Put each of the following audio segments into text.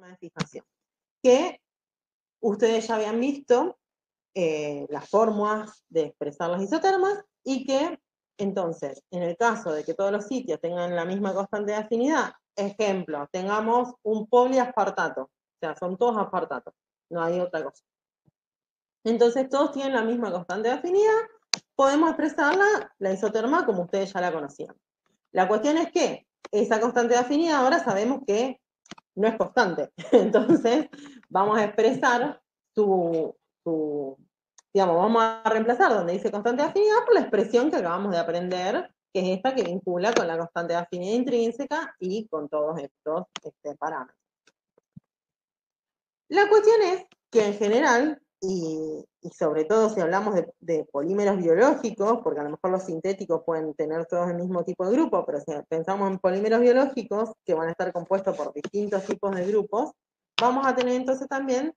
de fijación. Que ustedes ya habían visto las fórmulas de expresar las isotermas y que, entonces, en el caso de que todos los sitios tengan la misma constante de afinidad, ejemplo, tengamos un poliaspartato, o sea, son todos aspartatos, no hay otra cosa. Entonces, todos tienen la misma constante de afinidad, podemos expresarla, la isoterma, como ustedes ya la conocían. La cuestión es que esa constante de afinidad ahora sabemos que no es constante. Entonces, vamos a expresar digamos, vamos a reemplazar donde dice constante de afinidad por la expresión que acabamos de aprender, que es esta que vincula con la constante de afinidad intrínseca y con todos estos parámetros. La cuestión es que en general, y sobre todo si hablamos de polímeros biológicos, porque a lo mejor los sintéticos pueden tener todos el mismo tipo de grupo, pero si pensamos en polímeros biológicos, que van a estar compuestos por distintos tipos de grupos, vamos a tener entonces también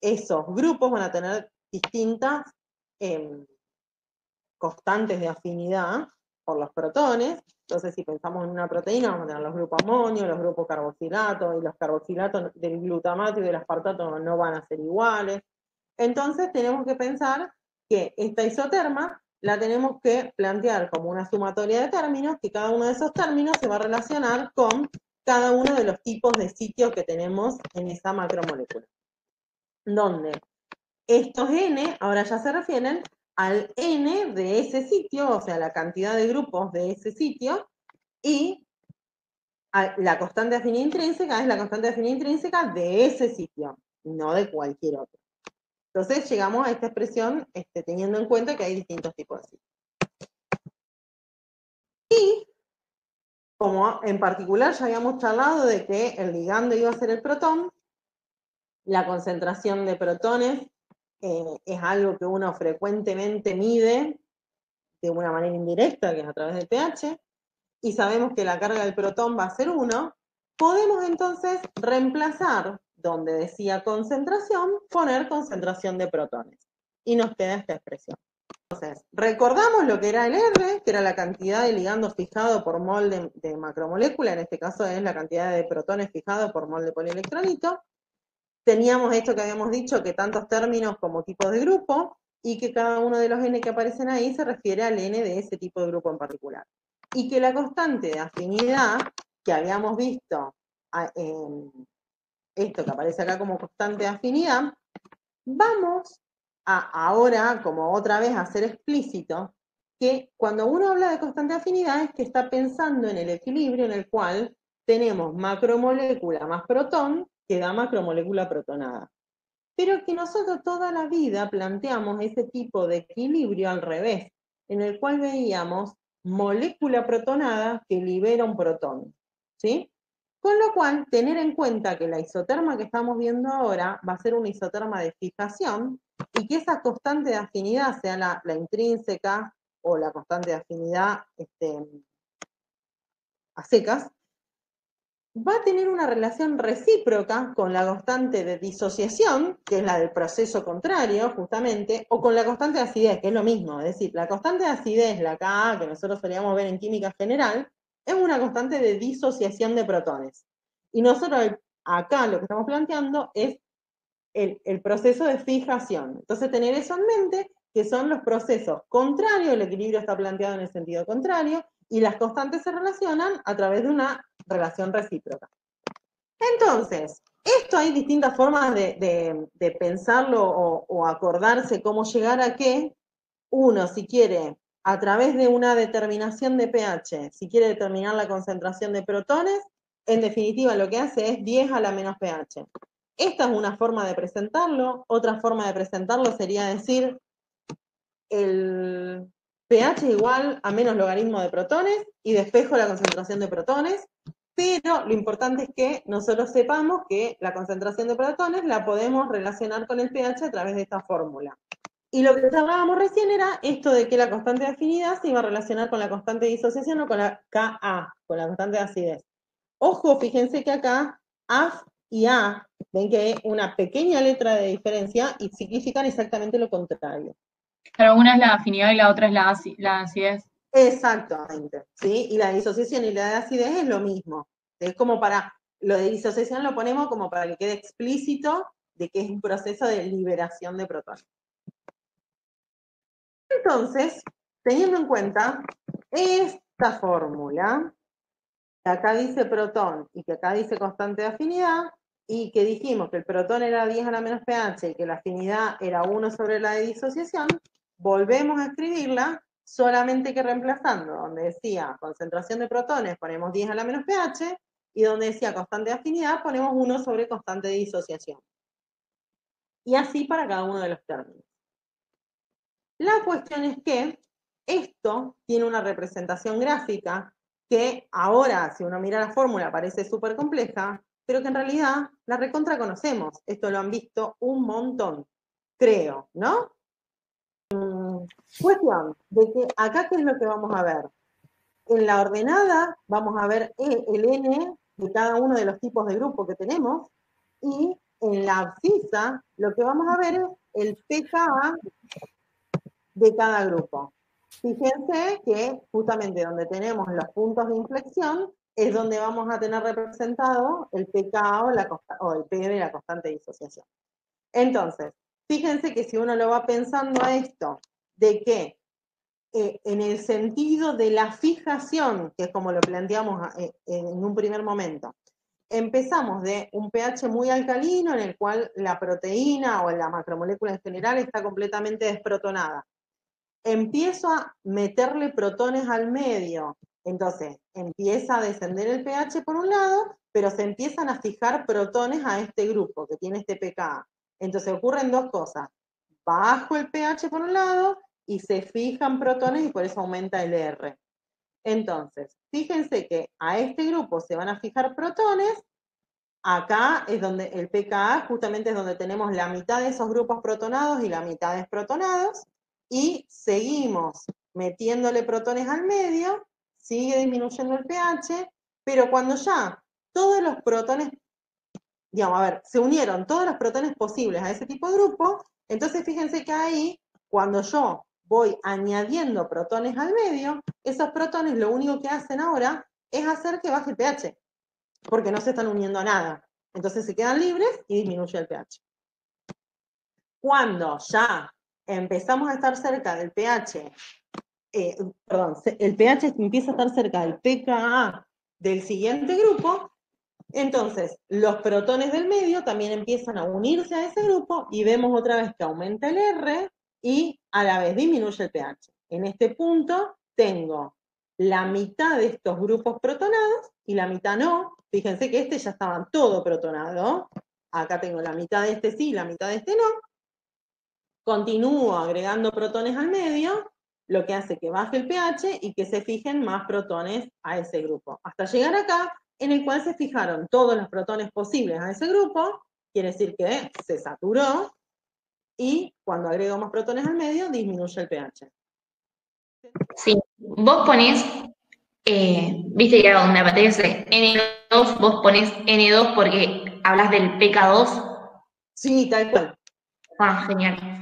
esos grupos van a tener distintas constantes de afinidad por los protones. Entonces, si pensamos en una proteína, vamos a tener los grupos amonio, los grupos carboxilatos, y los carboxilatos del glutamato y del aspartato no van a ser iguales. Entonces, tenemos que pensar que esta isoterma la tenemos que plantear como una sumatoria de términos, que cada uno de esos términos se va a relacionar con cada uno de los tipos de sitios que tenemos en esa macromolécula. Donde estos n ahora ya se refieren al n de ese sitio, o sea, la cantidad de grupos de ese sitio, y la constante de afinidad intrínseca es la constante de afinidad intrínseca de ese sitio, no de cualquier otro. Entonces llegamos a esta expresión teniendo en cuenta que hay distintos tipos de sitios. Y, como en particular ya habíamos charlado de que el ligando iba a ser el protón, la concentración de protones es algo que uno frecuentemente mide de una manera indirecta, que es a través del pH, y sabemos que la carga del protón va a ser 1, podemos entonces reemplazar donde decía concentración, poner concentración de protones. Y nos queda esta expresión. Entonces, recordamos lo que era el R, que era la cantidad de ligandos fijado por mol de macromolécula, en este caso es la cantidad de protones fijados por mol de polielectronito. Teníamos esto que habíamos dicho, que tantos términos como tipos de grupo, y que cada uno de los n que aparecen ahí se refiere al n de ese tipo de grupo en particular. Y que la constante de afinidad, que habíamos visto en esto que aparece acá como constante de afinidad, vamos a ahora, como otra vez, a hacer explícito que cuando uno habla de constante de afinidad es que está pensando en el equilibrio en el cual tenemos macromolécula más protón que da macromolécula protonada. Pero que nosotros toda la vida planteamos ese tipo de equilibrio al revés, en el cual veíamos molécula protonada que libera un protón, ¿sí? Con lo cual, tener en cuenta que la isoterma que estamos viendo ahora va a ser una isoterma de fijación y que esa constante de afinidad sea la intrínseca o la constante de afinidad a secas, va a tener una relación recíproca con la constante de disociación, que es la del proceso contrario, justamente, o con la constante de acidez, que es lo mismo. Es decir, la constante de acidez, la Ka, que nosotros solíamos ver en química general, es una constante de disociación de protones. Y nosotros acá lo que estamos planteando es el proceso de fijación. Entonces, tener eso en mente, que son los procesos contrarios, el equilibrio está planteado en el sentido contrario, y las constantes se relacionan a través de una relación recíproca. Entonces, esto hay distintas formas de pensarlo o acordarse cómo llegar a que uno, si quiere, a través de una determinación de pH, si quiere determinar la concentración de protones, en definitiva lo que hace es 10 a la menos pH. Esta es una forma de presentarlo. Otra forma de presentarlo sería decir el pH igual a menos logaritmo de protones y despejo la concentración de protones, pero lo importante es que nosotros sepamos que la concentración de protones la podemos relacionar con el pH a través de esta fórmula. Y lo que hablábamos recién era esto de que la constante de afinidad se iba a relacionar con la constante de disociación o con la Ka, con la constante de acidez. Ojo, fíjense que acá AF y A, ven que hay una pequeña letra de diferencia y significan exactamente lo contrario. Pero una es la afinidad y la otra es la acidez. Exactamente, ¿sí? Y la disociación y la de acidez es lo mismo. Es como para lo de disociación lo ponemos como para que quede explícito de que es un proceso de liberación de protones. Entonces, teniendo en cuenta esta fórmula, que acá dice protón y que acá dice constante de afinidad, y que dijimos que el protón era 10 a la menos pH y que la afinidad era 1 sobre la de disociación, volvemos a escribirla, solamente que reemplazando, donde decía concentración de protones ponemos 10 a la menos pH, y donde decía constante de afinidad ponemos 1 sobre constante de disociación. Y así para cada uno de los términos. La cuestión es que esto tiene una representación gráfica que ahora, si uno mira la fórmula, parece súper compleja, pero que en realidad la recontra conocemos. Esto lo han visto un montón, creo, ¿no? Cuestión de que acá, ¿qué es lo que vamos a ver? En la ordenada vamos a ver el n de cada uno de los tipos de grupo que tenemos, y en la abscisa lo que vamos a ver es el pKa de cada grupo. Fíjense que justamente donde tenemos los puntos de inflexión es donde vamos a tener representado el pKa o el P de la constante de disociación. Entonces, fíjense que si uno lo va pensando a esto, de que en el sentido de la fijación, que es como lo planteamos en un primer momento, empezamos de un pH muy alcalino en el cual la proteína o la macromolécula en general está completamente desprotonada. Empiezo a meterle protones al medio, entonces empieza a descender el pH por un lado, pero se empiezan a fijar protones a este grupo que tiene este pKa. Entonces ocurren dos cosas, bajo el pH por un lado y se fijan protones y por eso aumenta el R. Entonces, fíjense que a este grupo se van a fijar protones, acá es donde el pKa justamente es donde tenemos la mitad de esos grupos protonados y la mitad desprotonados, y seguimos metiéndole protones al medio, sigue disminuyendo el pH, pero cuando ya todos los protones, digamos, a ver, se unieron todos los protones posibles a ese tipo de grupo, entonces fíjense que ahí, cuando yo voy añadiendo protones al medio, esos protones lo único que hacen ahora es hacer que baje el pH, porque no se están uniendo a nada. Entonces se quedan libres y disminuye el pH. Cuando ya empezamos a estar cerca del pH, el pH empieza a estar cerca del pKa del siguiente grupo, entonces los protones del medio también empiezan a unirse a ese grupo y vemos otra vez que aumenta el R y a la vez disminuye el pH. En este punto tengo la mitad de estos grupos protonados y la mitad no. Fíjense que este ya estaba todo protonado. Acá tengo la mitad de este sí, la mitad de este no. Continúo agregando protones al medio, lo que hace que baje el pH y que se fijen más protones a ese grupo. Hasta llegar acá, en el cual se fijaron todos los protones posibles a ese grupo, quiere decir que se saturó, y cuando agrego más protones al medio, disminuye el pH. Sí, vos ponés, viste que era donde aparece N2, vos ponés N2 porque hablas del PK2. Sí, tal cual. Ah, genial.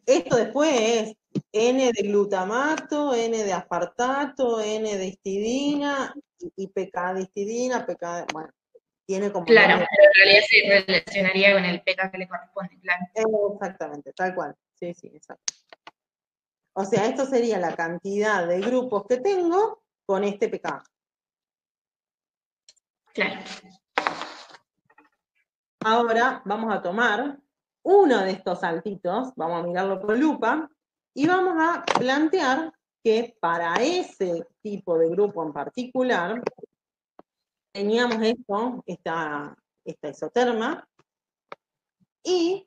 Esto después es N de glutamato, N de aspartato, N de histidina, y PK de histidina, PK, bueno, tiene como Claro, nombre. pero en realidad se relacionaría con el PK que le corresponde, claro. Exactamente, tal cual. Sí, sí, exacto. O sea, esto sería la cantidad de grupos que tengo con este pK. Claro. Ahora vamos a tomar uno de estos saltitos, vamos a mirarlo con lupa, y vamos a plantear que para ese tipo de grupo en particular, teníamos esta isoterma, y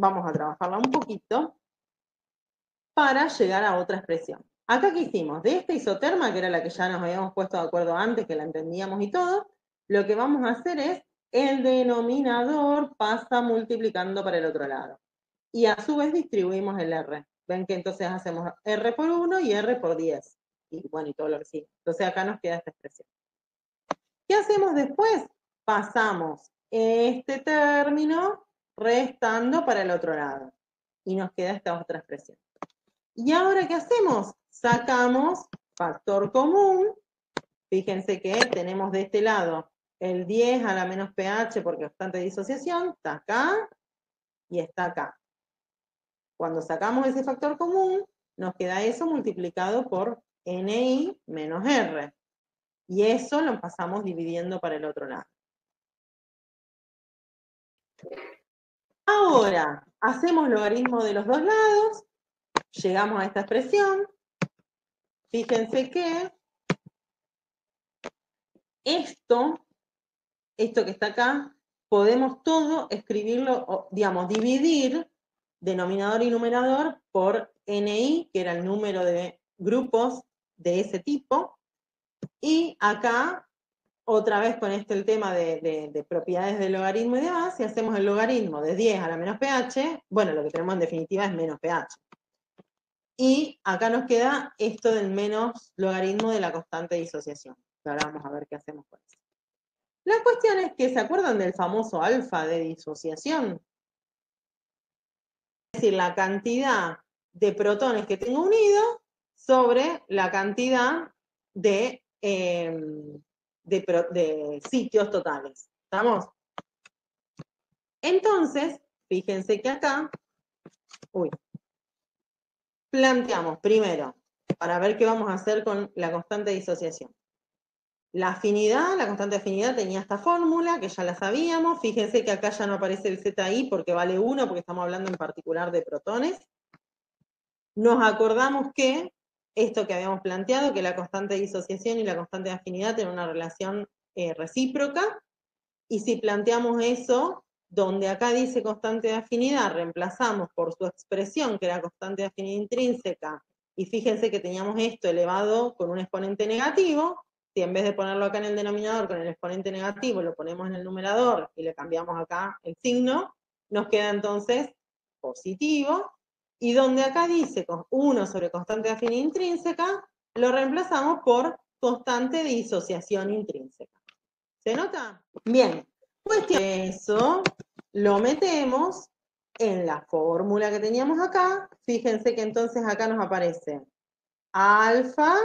vamos a trabajarla un poquito para llegar a otra expresión. Acá que hicimos, de esta isoterma, que era la que ya nos habíamos puesto de acuerdo antes, que la entendíamos y todo, lo que vamos a hacer es, el denominador pasa multiplicando para el otro lado. Y a su vez distribuimos el R. Ven que entonces hacemos R por 1 y R por 10. Y bueno, y todo lo que sigue. Entonces acá nos queda esta expresión. ¿Qué hacemos después? Pasamos este término restando para el otro lado. Y nos queda esta otra expresión. ¿Y ahora qué hacemos? Sacamos factor común Fíjense que tenemos de este lado el 10 a la menos pH porque constante de disociación, está acá y está acá. Cuando sacamos ese factor común, nos queda eso multiplicado por Ni menos R. Y eso lo pasamos dividiendo para el otro lado. Ahora, hacemos logaritmo de los dos lados, llegamos a esta expresión. Fíjense que esto que está acá, podemos todo escribirlo, digamos, dividir denominador y numerador por Ni, que era el número de grupos de ese tipo, y acá, otra vez con el tema de propiedades del logaritmo y demás, si hacemos el logaritmo de 10 a la menos pH, bueno, lo que tenemos en definitiva es menos pH. Y acá nos queda esto del menos logaritmo de la constante de disociación. Ahora vamos a ver qué hacemos con eso. La cuestión es que, ¿se acuerdan del famoso alfa de disociación? Es decir, la cantidad de protones que tengo unidos sobre la cantidad de sitios totales. ¿Estamos? Entonces, fíjense que acá, planteamos primero, para ver qué vamos a hacer con la constante de disociación. La afinidad, la constante de afinidad tenía esta fórmula, que ya la sabíamos. Fíjense que acá ya no aparece el ZI porque vale 1, porque estamos hablando en particular de protones. Nos acordamos que esto que habíamos planteado, que la constante de disociación y la constante de afinidad tienen una relación recíproca. Y si planteamos eso, donde acá dice constante de afinidad, reemplazamos por su expresión, que era constante de afinidad intrínseca, y fíjense que teníamos esto elevado con un exponente negativo. Si en vez de ponerlo acá en el denominador con el exponente negativo, lo ponemos en el numerador y le cambiamos acá el signo, nos queda entonces positivo. Y donde acá dice 1 sobre constante de afinidad intrínseca, lo reemplazamos por constante de disociación intrínseca. ¿Se nota? Bien, pues eso lo metemos en la fórmula que teníamos acá. Fíjense que entonces acá nos aparece alfa,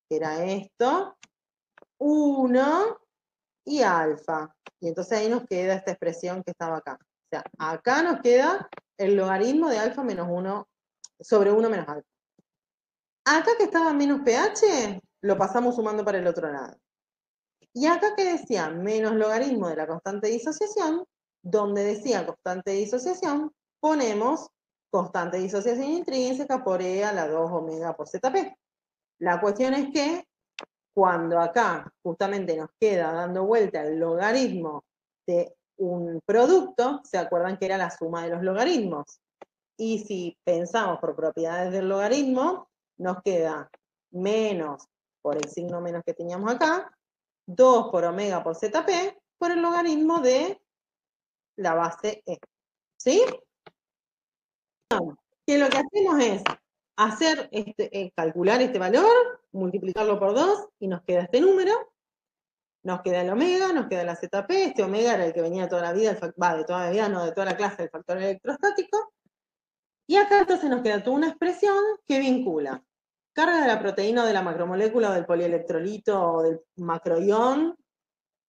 que era esto, 1 y alfa. Y entonces ahí nos queda esta expresión que estaba acá. O sea, acá nos queda el logaritmo de alfa menos 1 sobre 1 menos alfa. Acá que estaba menos pH, lo pasamos sumando para el otro lado. Y acá que decía menos logaritmo de la constante de disociación, donde decía constante de disociación, ponemos constante de disociación intrínseca por E a la 2 omega por ZP. La cuestión es que cuando acá justamente nos queda dando vuelta el logaritmo de un producto, ¿se acuerdan que era la suma de los logaritmos? Y si pensamos por propiedades del logaritmo, nos queda menos, por el signo menos que teníamos acá, 2 por omega por ZP, por el logaritmo de la base E. ¿Sí? Que lo que hacemos es hacer calcular este valor, multiplicarlo por 2 y nos queda este número. Nos queda el omega, nos queda la ZP. Este omega era el que venía de toda la vida, de toda la vida, no, de toda la clase del factor electrostático. Y acá entonces nos queda toda una expresión que vincula carga de la proteína o de la macromolécula o del polielectrolito o del macroión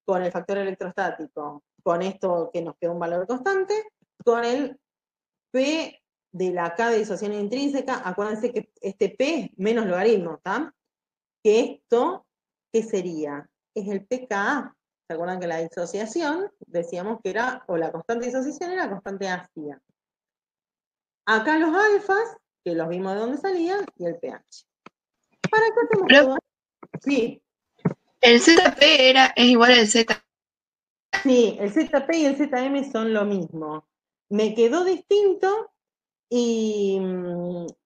con el factor electrostático, con esto que nos queda un valor constante, con el P de la K de disociación intrínseca. Acuérdense que este P es menos logaritmo, ¿está? Que esto, ¿qué sería? Es el pKa. ¿Se acuerdan que la disociación, decíamos que era, o la constante de disociación era constante ácida? Acá los alfas, que los vimos de dónde salían, y el pH. ¿Para qué hacemos todo? Sí. El ZP es igual al Z. Sí, el ZP y el ZM son lo mismo. Me quedó distinto y,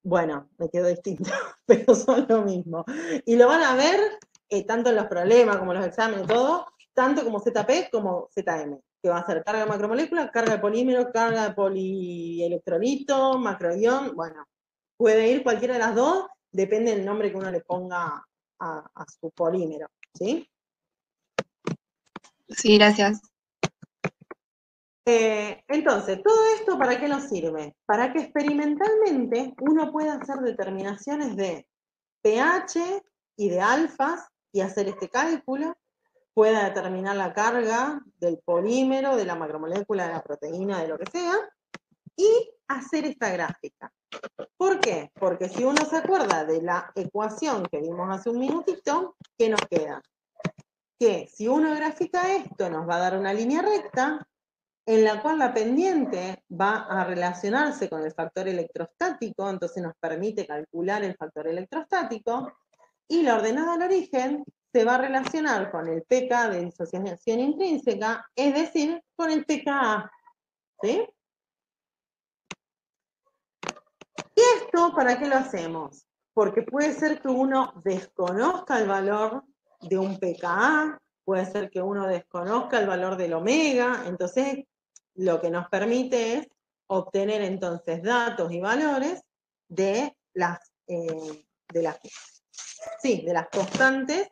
bueno, me quedó distinto, pero son lo mismo. Y lo van a ver tanto en los problemas como en los exámenes, todo, tanto como ZP como ZM, que va a ser carga de macromolécula, carga de polímero, carga de polielectrolito, macroión, bueno, puede ir cualquiera de las dos, depende del nombre que uno le ponga a su polímero, ¿sí? Sí, gracias. Entonces, ¿todo esto para qué nos sirve? Para que experimentalmente uno pueda hacer determinaciones de pH y de alfas y hacer este cálculo, pueda determinar la carga del polímero, de la macromolécula, de la proteína, de lo que sea, y hacer esta gráfica. ¿Por qué? Porque si uno se acuerda de la ecuación que vimos hace un minutito, ¿qué nos queda? Que si uno grafica esto, nos va a dar una línea recta, en la cual la pendiente va a relacionarse con el factor electrostático, entonces nos permite calcular el factor electrostático, y la ordenada al origen se va a relacionar con el pK de disociación intrínseca, es decir, con el pKa, ¿sí? ¿Y esto para qué lo hacemos? Porque puede ser que uno desconozca el valor de un pKa, puede ser que uno desconozca el valor del omega, entonces lo que nos permite es obtener entonces datos y valores de las constantes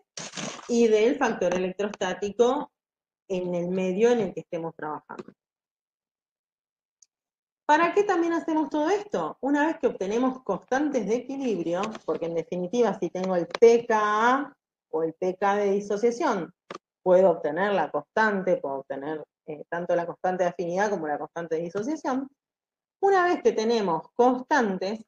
y del factor electrostático en el medio en el que estemos trabajando. ¿Para qué también hacemos todo esto? Una vez que obtenemos constantes de equilibrio, porque en definitiva si tengo el pKa o el pK de disociación, puedo obtener la constante, puedo obtener tanto la constante de afinidad como la constante de disociación. Una vez que tenemos constantes,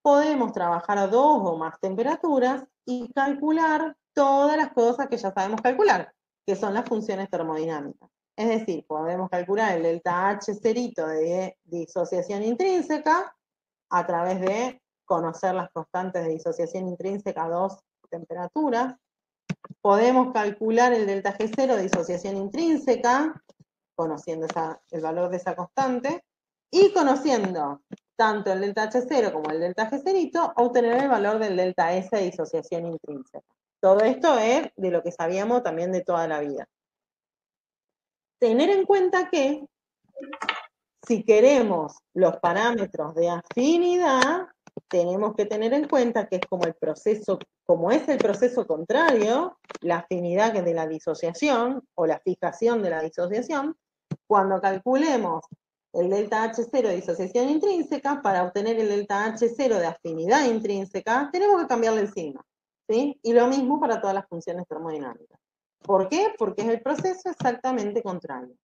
podemos trabajar a 2 o más temperaturas y calcular todas las cosas que ya sabemos calcular, que son las funciones termodinámicas. Es decir, podemos calcular el delta H cerito de disociación intrínseca a través de conocer las constantes de disociación intrínseca a 2 temperaturas. Podemos calcular el delta G0 de disociación intrínseca, conociendo el valor de esa constante, y conociendo tanto el delta H0 como el delta G0, obtener el valor del delta S de disociación intrínseca. Todo esto es de lo que sabíamos también de toda la vida. Tener en cuenta que si queremos los parámetros de afinidad, tenemos que tener en cuenta que es como el proceso, como es el proceso contrario, la afinidad que es de la disociación o la fijación de la disociación, cuando calculemos el delta H0 de disociación intrínseca, para obtener el delta H0 de afinidad intrínseca, tenemos que cambiarle el signo, ¿sí? Y lo mismo para todas las funciones termodinámicas. ¿Por qué? Porque es el proceso exactamente contrario.